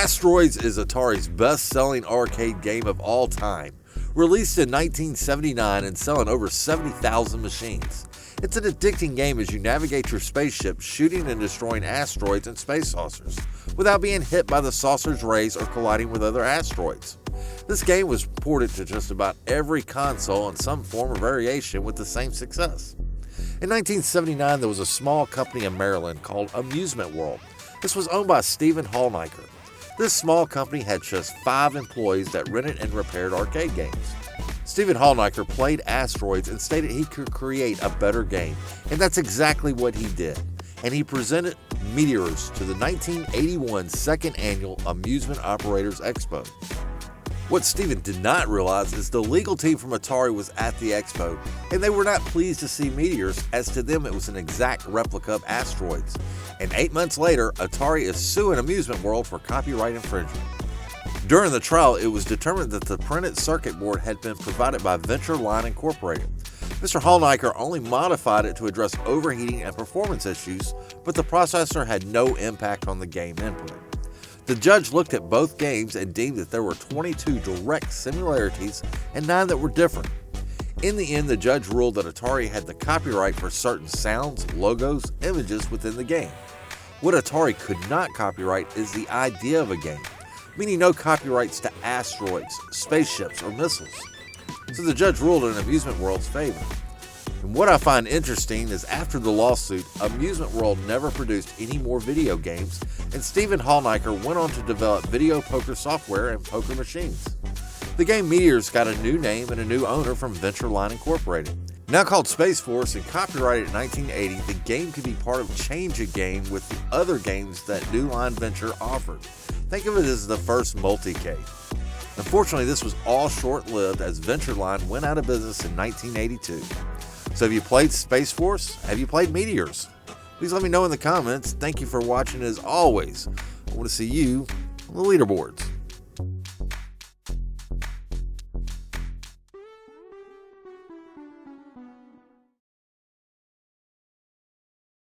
Asteroids is Atari's best-selling arcade game of all time. Released in 1979 and selling over 70,000 machines. It's an addicting game as you navigate your spaceship shooting and destroying asteroids and space saucers, without being hit by the saucer's rays or colliding with other asteroids. This game was ported to just about every console in some form or variation with the same success. In 1979, there was a small company in Maryland called Amusement World. This was owned by Stephen Hallniker. This small company had just 5 employees that rented and repaired arcade games. Stephen Hallniker played Asteroids and stated he could create a better game, and that's exactly what he did. And he presented Meteors to the 1981 Second Annual Amusement Operators Expo. What Stephen did not realize is the legal team from Atari was at the expo, and they were not pleased to see Meteors, as to them it was an exact replica of Asteroids. And 8 months later, Atari is suing Amusement World for copyright infringement. During the trial, it was determined that the printed circuit board had been provided by Venture Line Incorporated. Mr. Hallniker only modified it to address overheating and performance issues, but the processor had no impact on the game input. The judge looked at both games and deemed that there were 22 direct similarities and 9 that were different. In the end, the judge ruled that Atari had the copyright for certain sounds, logos, images within the game. What Atari could not copyright is the idea of a game, meaning no copyrights to asteroids, spaceships, or missiles. So the judge ruled in Amusement World's favor. And what I find interesting is after the lawsuit, Amusement World never produced any more video games, and Stephen Hallniker went on to develop video poker software and poker machines. The game Meteors got a new name and a new owner from Venture Line Incorporated. Now called Space Force and copyrighted in 1980, the game could be part of Change a Game with the other games that New Line Venture offered. Think of it as the first multicade. Unfortunately, this was all short-lived as Venture Line went out of business in 1982. So have you played Space Force? Have you played Meteors? Please let me know in the comments. Thank you for watching. As always, I want to see you on the leaderboards.